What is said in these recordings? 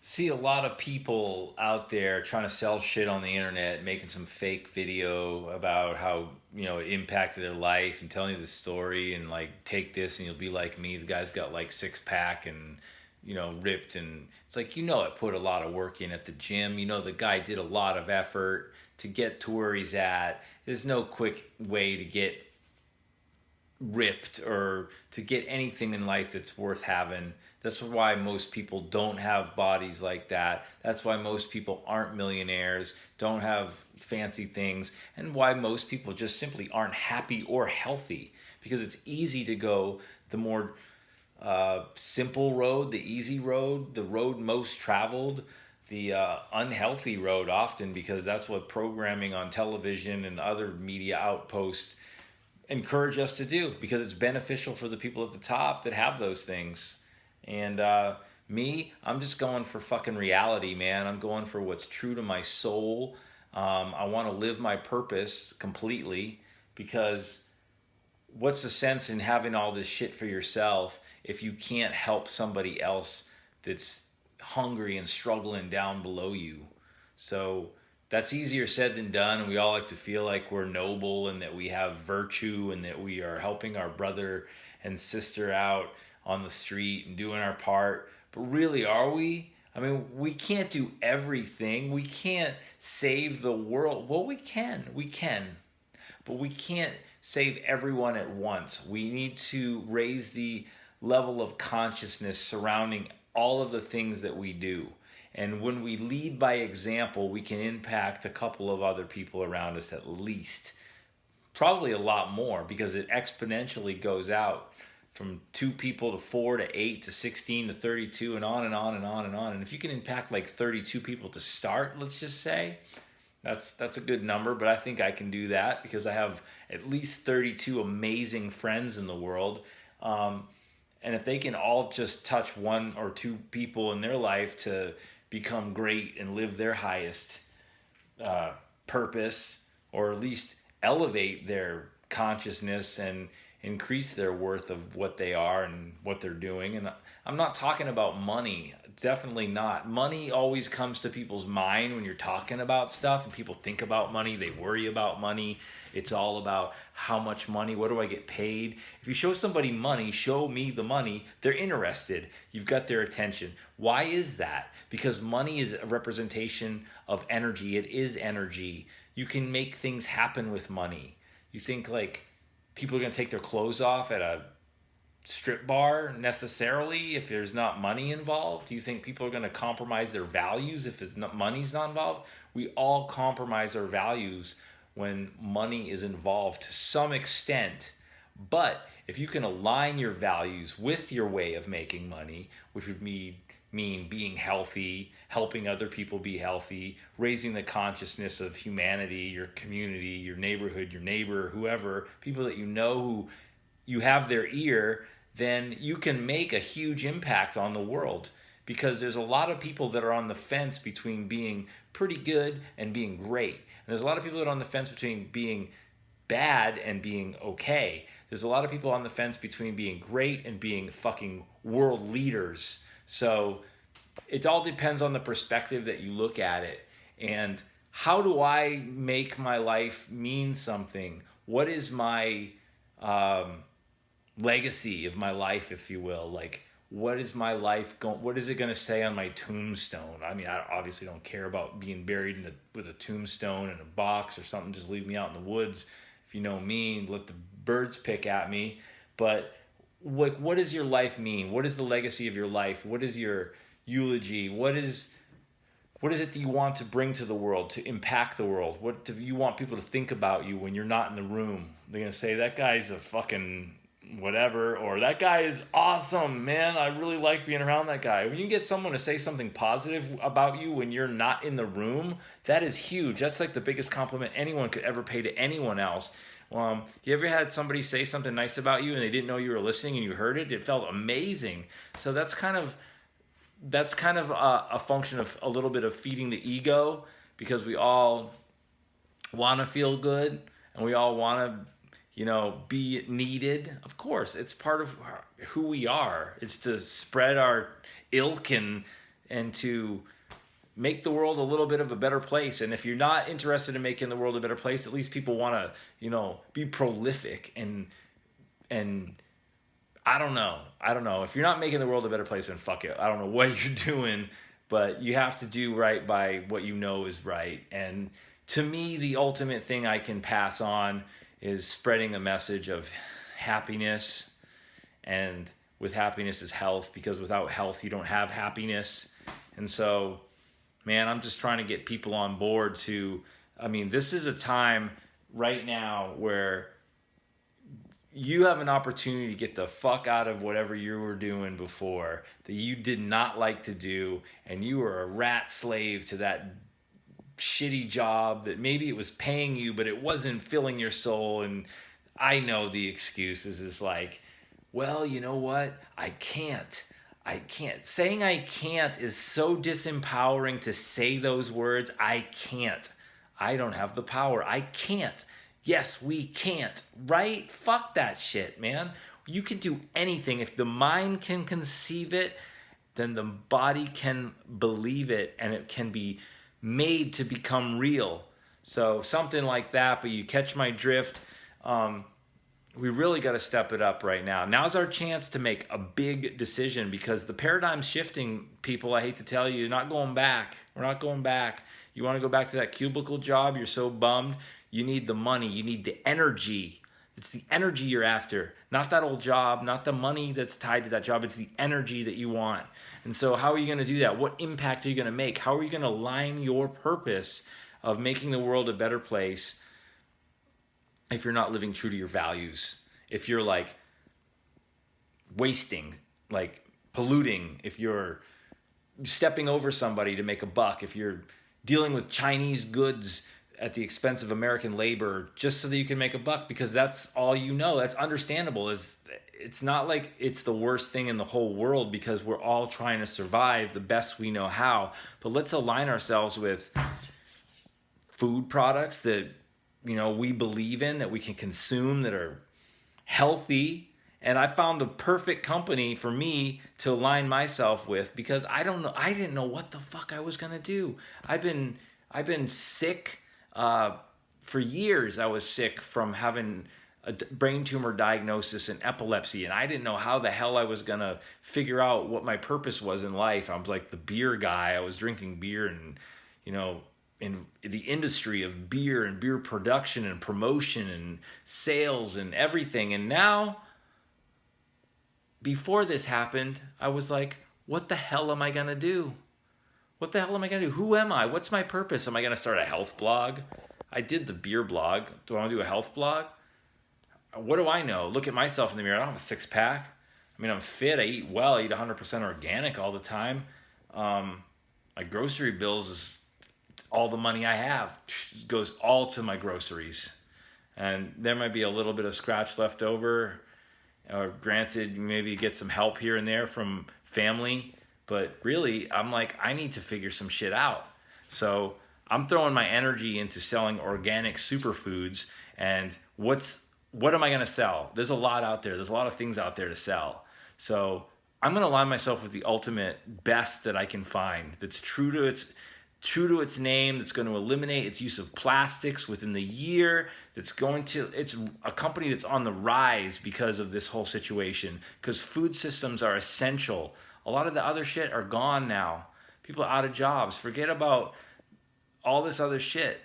See a lot of people out there trying to sell shit on the internet, making some fake video about how, it impacted their life and telling you the story and like, take this and you'll be like me. The guy's got like six pack and, ripped. And it's like, it put a lot of work in at the gym. The guy did a lot of effort to get to where he's at. There's no quick way to get ripped or to get anything in life that's worth having. That's why most people don't have bodies like that. That's why most people aren't millionaires, don't have fancy things, and why most people just simply aren't happy or healthy. Because it's easy to go the more simple road, the easy road, the road most traveled, the unhealthy road often, because that's what programming on television and other media outposts encourage us to do, because it's beneficial for the people at the top that have those things. And me, I'm just going for fucking reality, man. I'm going for what's true to my soul. I want to live my purpose completely, because what's the sense in having all this shit for yourself if you can't help somebody else that's hungry and struggling down below you? So that's easier said than done, and we all like to feel like we're noble and that we have virtue and that we are helping our brother and sister out on the street and doing our part. But really, are we? I mean, we can't do everything. We can't save the world. Well, we can, but we can't save everyone at once. We need to raise the level of consciousness surrounding all of the things that we do. And when we lead by example, we can impact a couple of other people around us at least. Probably a lot more, because it exponentially goes out from 2 people to 4 to 8 to 16 to 32 and on and on and on and on. And if you can impact like 32 people to start, let's just say, that's a good number. But I think I can do that because I have at least 32 amazing friends in the world. And if they can all just touch 1 or 2 people in their life to become great and live their highest purpose, or at least elevate their consciousness and increase their worth of what they are and what they're doing. And I'm not talking about money. Definitely not. Money always comes to people's mind when you're talking about stuff, and people think about money, they worry about money. It's all about how much money, what do I get paid? If you show somebody money, show me the money, they're interested. You've got their attention. Why is that? Because money is a representation of energy. It is energy. You can make things happen with money. You think like people are going to take their clothes off at a strip bar necessarily if there's not money involved? Do you think people are going to compromise their values if money's not involved? We all compromise our values when money is involved to some extent. But if you can align your values with your way of making money, which would mean being healthy, helping other people be healthy, raising the consciousness of humanity, your community, your neighborhood, your neighbor, whoever, people that you know who you have their ear, then you can make a huge impact on the world. Because there's a lot of people that are on the fence between being pretty good and being great. And there's a lot of people that are on the fence between being bad and being okay. There's a lot of people on the fence between being great and being fucking world leaders. So it all depends on the perspective that you look at it. And how do I make my life mean something? What is my legacy of my life, if you will? Like, what is my life going? What is it going to say on my tombstone? I mean, I obviously don't care about being buried with a tombstone in a box or something. Just leave me out in the woods, if you know me, let the birds pick at me. But what does your life mean? What is the legacy of your life? What is your eulogy? What is it that you want to bring to the world, to impact the world? What do you want people to think about you when you're not in the room? They're going to say, that guy's a fucking whatever, or that guy is awesome, man. I really like being around that guy. When you get someone to say something positive about you when you're not in the room, that is huge. That's like the biggest compliment anyone could ever pay to anyone else. You ever had somebody say something nice about you and they didn't know you were listening and you heard it? It felt amazing. So that's kind of a function of a little bit of feeding the ego, because we all want to feel good and we all want to, be needed. Of course, it's part of who we are. It's to spread our ilk and and to make the world a little bit of a better place. And if you're not interested in making the world a better place, at least people want to, you know, be prolific and I don't know. If you're not making the world a better place, then fuck it. I don't know what you're doing, but you have to do right by what you know is right. And to me, the ultimate thing I can pass on is spreading a message of happiness, and with happiness is health, because without health, you don't have happiness. And so, man, I'm just trying to get people on board to, I mean, this is a time right now where you have an opportunity to get the fuck out of whatever you were doing before that you did not like to do, and you were a rat slave to that shitty job that maybe it was paying you, but it wasn't filling your soul. And I know the excuses is like, well, you know what? I can't. Saying I can't is so disempowering to say those words. I can't. I don't have the power. I can't. Yes, we can't, right? Fuck that shit, man. You can do anything. If the mind can conceive it, then the body can believe it, and it can be made to become real. So something like that, but you catch my drift. We really got to step it up right now. Now's our chance to make a big decision, because the paradigm's shifting, people. I hate to tell you, you're not going back. We're not going back. You want to go back to that cubicle job? You're so bummed. You need the money. You need the energy. It's the energy you're after, not that old job, not the money that's tied to that job. It's the energy that you want. And so how are you going to do that? What impact are you going to make? How are you going to align your purpose of making the world a better place if you're not living true to your values? If you're like wasting, like polluting, if you're stepping over somebody to make a buck, if you're dealing with Chinese goods at the expense of American labor just so that you can make a buck, because that's all you know. That's understandable. It's not like it's the worst thing in the whole world, because we're all trying to survive the best we know how. But let's align ourselves with food products that, you know, we believe in, that we can consume, that are healthy. And I found the perfect company for me to align myself with, because I didn't know what the fuck I was gonna do. I've been sick for years. I was sick from having a brain tumor diagnosis and epilepsy, and I didn't know how the hell I was gonna figure out what my purpose was in life. I was like the beer guy. I was drinking beer and, you know, in the industry of beer and beer production and promotion and sales and everything. And now, before this happened, I was like, what the hell am I gonna do? What the hell am I gonna do? Who am I? What's my purpose? Am I gonna start a health blog? I did the beer blog. Do I wanna do a health blog? What do I know? Look at myself in the mirror. I don't have a six pack. I mean, I'm fit. I eat well. I eat 100% organic all the time. My grocery bills is all the money I have. It goes all to my groceries. And there might be a little bit of scratch left over. Or granted, maybe you get some help here and there from family. But really, I'm like, I need to figure some shit out. So I'm throwing my energy into selling organic superfoods. And what am I going to sell? There's a lot out there. There's a lot of things out there to sell. So I'm going to align myself with the ultimate best that I can find, that's true to its name, that's going to eliminate its use of plastics within the year, it's a company that's on the rise because of this whole situation, because food systems are essential. A lot of the other shit are gone now. People are out of jobs. Forget about all this other shit.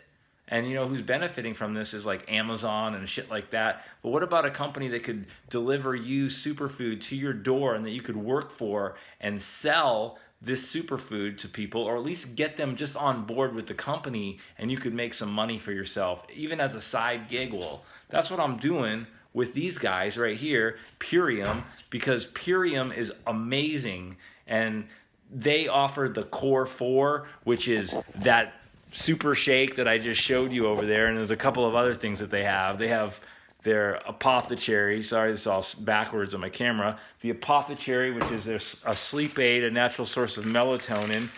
And you know who's benefiting from this is like Amazon and shit like that. But what about a company that could deliver you superfood to your door, and that you could work for and sell this superfood to people, or at least get them just on board with the company, and you could make some money for yourself, even as a side gig? Well, that's what I'm doing with these guys right here, Purium, because Purium is amazing, and they offer the Core 4, which is that super shake that I just showed you over there, and there's a couple of other things that they have. They have their apothecary. Sorry, this is all backwards on my camera. The apothecary, which is a sleep aid, a natural source of melatonin,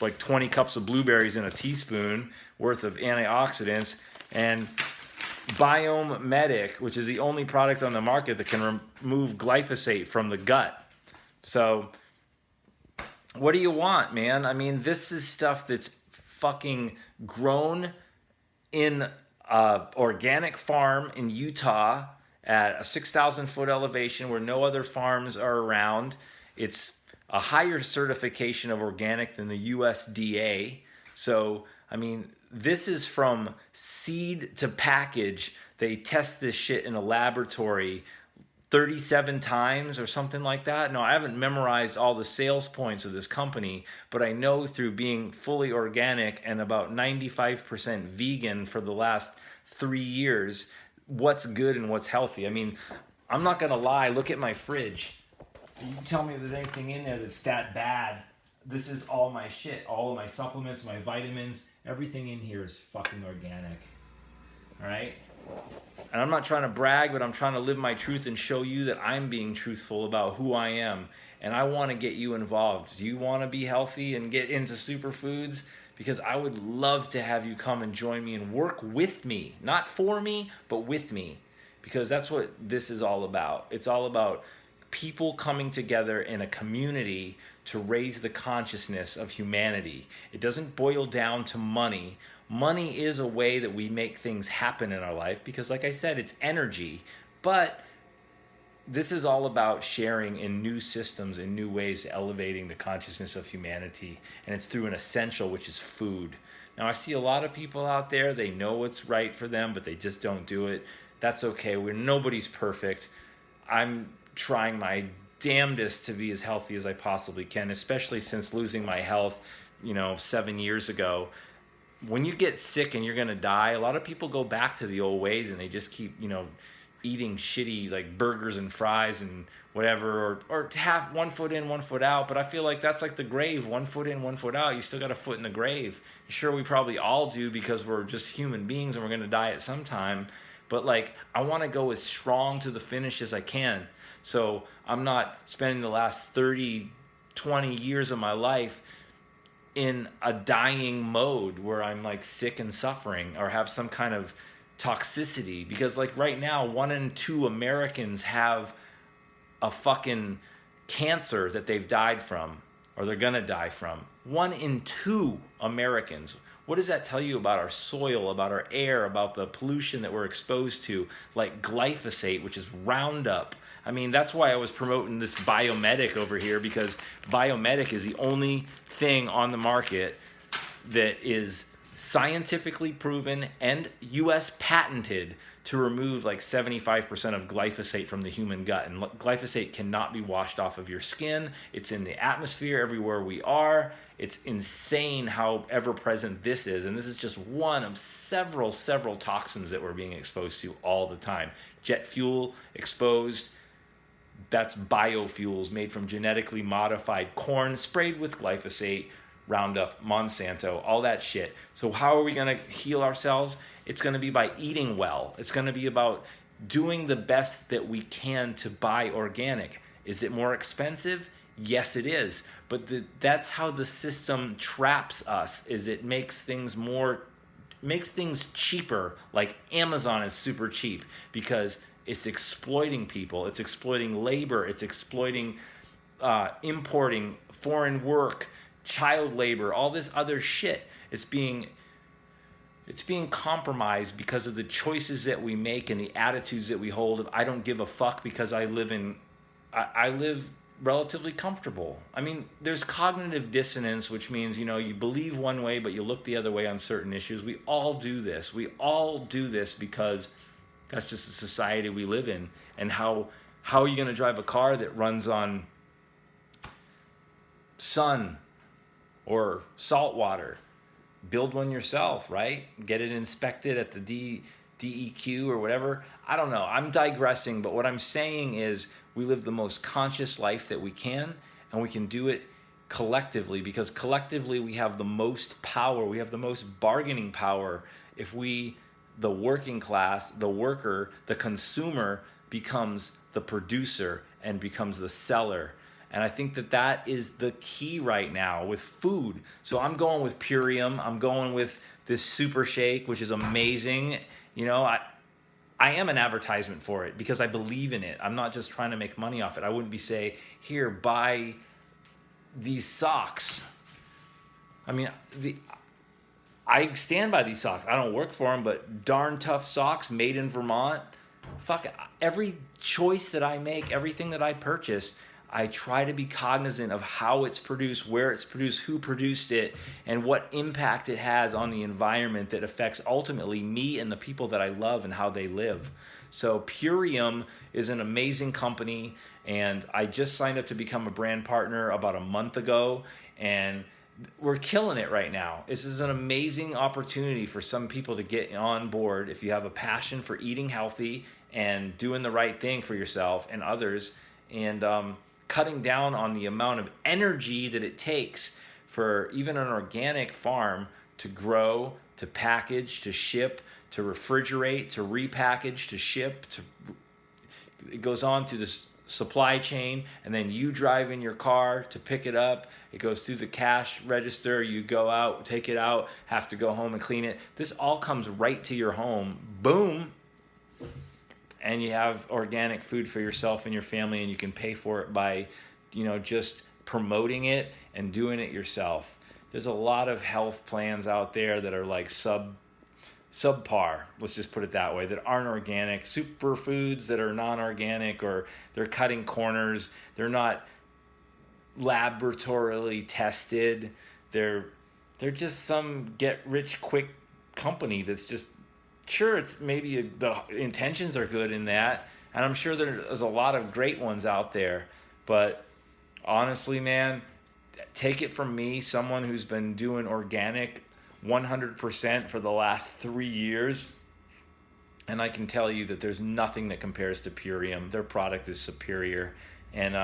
like 20 cups of blueberries in a teaspoon worth of antioxidants, and Biome Medic, which is the only product on the market that can remove glyphosate from the gut. So what do you want, man? I mean, this is stuff that's fucking grown in a organic farm in Utah at a 6,000 foot elevation where no other farms are around. It's a higher certification of organic than the USDA. So, I mean, this is from seed to package. They test this shit in a laboratory 37 times or something like that. No, I haven't memorized all the sales points of this company, but I know through being fully organic and about 95% vegan for the last 3 years, what's good and what's healthy. I mean, I'm not gonna lie, look at my fridge. You can tell me if there's anything in there that's that bad. This is all my shit, all of my supplements, my vitamins, everything in here is fucking organic. All right? And I'm not trying to brag, but I'm trying to live my truth and show you that I'm being truthful about who I am. And I want to get you involved. Do you want to be healthy and get into superfoods? Because I would love to have you come and join me and work with me. Not for me, but with me. Because that's what this is all about. It's all about people coming together in a community to raise the consciousness of humanity. It doesn't boil down to money. Money is a way that we make things happen in our life because, like I said, it's energy. But this is all about sharing in new systems, in new ways, elevating the consciousness of humanity. And it's through an essential, which is food. Now, I see a lot of people out there, they know what's right for them, but they just don't do it. That's okay. Nobody's perfect. I'm trying my damnedest to be as healthy as I possibly can, especially since losing my health, 7 years ago. When you get sick and you're going to die, a lot of people go back to the old ways and they just keep, eating shitty like burgers and fries and whatever, or have 1 foot in, 1 foot out. But I feel like that's like the grave, 1 foot in, 1 foot out. You still got a foot in the grave. Sure, we probably all do because we're just human beings and we're going to die at some time. But like, I want to go as strong to the finish as I can. So I'm not spending the last 30, 20 years of my life in a dying mode where I'm like sick and suffering or have some kind of toxicity. Because like right now, 1 in 2 Americans have a fucking cancer that they've died from or they're gonna die from. 1 in 2 Americans. What does that tell you about our soil, about our air, about the pollution that we're exposed to? Like glyphosate, which is Roundup. I mean, that's why I was promoting this Biomedic over here, because Biomedic is the only thing on the market that is scientifically proven and US patented to remove like 75% of glyphosate from the human gut. And glyphosate cannot be washed off of your skin. It's in the atmosphere everywhere we are. It's insane how ever-present this is. And this is just one of several toxins that we're being exposed to all the time. Jet fuel exposed. That's biofuels made from genetically modified corn sprayed with glyphosate, Roundup, Monsanto, all that shit. So how are we going to heal ourselves? It's going to be by eating well. It's going to be about doing the best that we can to buy organic. Is it more expensive? Yes, it is. But that's how the system traps us, is it makes things cheaper. Like Amazon is super cheap because it's exploiting people. It's exploiting labor. It's exploiting importing foreign work, child labor, all this other shit. It's being compromised because of the choices that we make and the attitudes that we hold of I don't give a fuck because I live relatively comfortable. I mean, there's cognitive dissonance, which means, you believe one way but you look the other way on certain issues. We all do this. We all do this because that's just the society we live in. And how are you going to drive a car that runs on sun or salt water? Build one yourself, right? Get it inspected at the DEQ or whatever. I don't know. I'm digressing, but what I'm saying is we live the most conscious life that we can, and we can do it collectively, because collectively we have the most power. We have the most bargaining power if the working class, the worker, the consumer becomes the producer and becomes the seller. And I think that is the key right now with food. So I'm going with Purium. I'm going with this super shake, which is amazing. I am an advertisement for it because I believe in it. I'm not just trying to make money off it. I wouldn't be say, here, buy these socks. I mean, I stand by these socks. I don't work for them, but darn tough socks made in Vermont. Fuck it. Every choice that I make, everything that I purchase, I try to be cognizant of how it's produced, where it's produced, who produced it, and what impact it has on the environment that affects ultimately me and the people that I love and how they live. So Purium is an amazing company, and I just signed up to become a brand partner about a month ago, and we're killing it right now. This is an amazing opportunity for some people to get on board if you have a passion for eating healthy and doing the right thing for yourself and others, and cutting down on the amount of energy that it takes for even an organic farm to grow, to package, to ship, to refrigerate, to repackage, to ship, it goes on through this supply chain, and then you drive in your car to pick it up. It goes through the cash register. You go out, take it out, have to go home and clean it. This all comes right to your home. Boom. And you have organic food for yourself and your family, and you can pay for it by, just promoting it and doing it yourself. There's a lot of health plans out there that are like subpar, let's just put it that way, that aren't organic, superfoods that are non-organic, or they're cutting corners. They're not laboratorily tested. They're just some get-rich-quick company that's just, sure, it's maybe the intentions are good in that, and I'm sure there's a lot of great ones out there, but honestly, man, take it from me, someone who's been doing organic 100% for the last 3 years, and I can tell you that there's nothing that compares to Purium. Their product is superior, and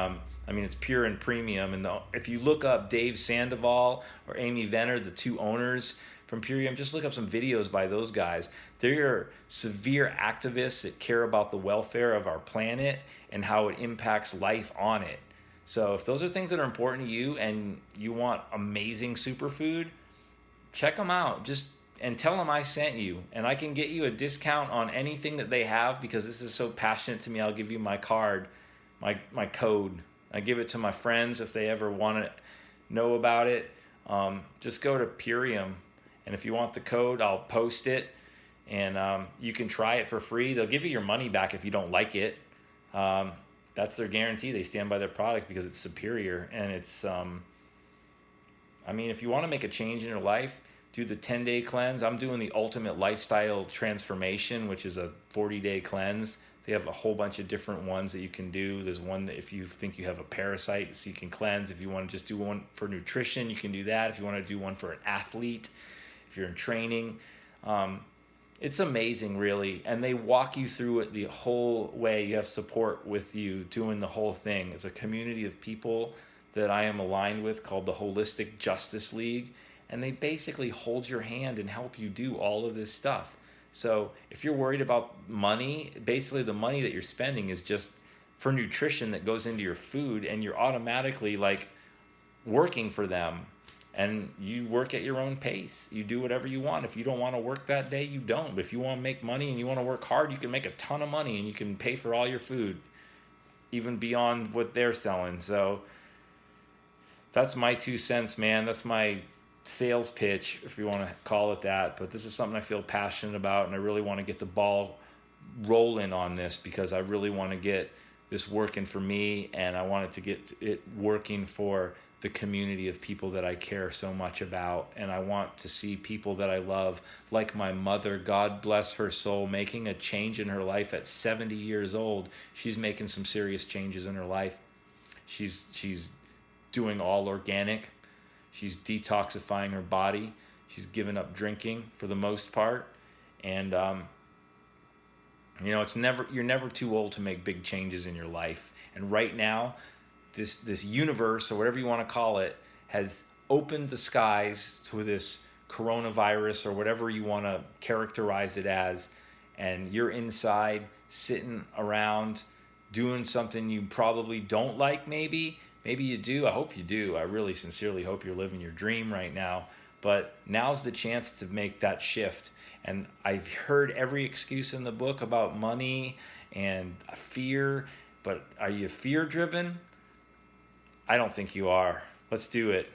it's pure and premium. And if you look up Dave Sandoval or Amy Venner, the two owners from Purium, just look up some videos by those guys. They're severe activists that care about the welfare of our planet and how it impacts life on it. So if those are things that are important to you and you want amazing superfood, check them out. And tell them I sent you, and I can get you a discount on anything that they have, because this is so passionate to me. I'll give you my card, my code. I give it to my friends if they ever want to know about it. Just go to Purium, and if you want the code, I'll post it, and you can try it for free. They'll give you your money back if you don't like it. That's their guarantee. They stand by their product because it's superior, and it's if you want to make a change in your life, do the 10-day cleanse. I'm doing the ultimate lifestyle transformation, which is a 40-day cleanse. They have a whole bunch of different ones that you can do. There's one that if you think you have a parasite, so you can cleanse. If you want to just do one for nutrition, you can do that. If you want to do one for an athlete, if you're in training, it's amazing, really. And they walk you through it the whole way. You have support with you doing the whole thing. It's a community of people that I am aligned with called the Holistic Justice League, and they basically hold your hand and help you do all of this stuff. So if you're worried about money, basically the money that you're spending is just for nutrition that goes into your food, and you're automatically like working for them, and you work at your own pace. You do whatever you want. If you don't want to work that day, you don't. But if you want to make money and you want to work hard, you can make a ton of money, and you can pay for all your food, even beyond what they're selling. So that's my 2 cents, man. That's my sales pitch, if you want to call it that. But this is something I feel passionate about, and I really want to get the ball rolling on this, because I really want to get this working for me, and I want it to get it working for the community of people that I care so much about. And I want to see people that I love, like my mother, God bless her soul, making a change in her life at 70 years old. She's making some serious changes in her life. She's doing all organic. She's detoxifying her body. She's given up drinking for the most part. And, you're never too old to make big changes in your life. And right now, this universe, or whatever you want to call it, has opened the skies to this coronavirus, or whatever you want to characterize it as. And you're inside, sitting around, doing something you probably don't like, maybe you do. I hope you do. I really sincerely hope you're living your dream right now. But now's the chance to make that shift. And I've heard every excuse in the book about money and fear, but are you fear driven? I don't think you are. Let's do it.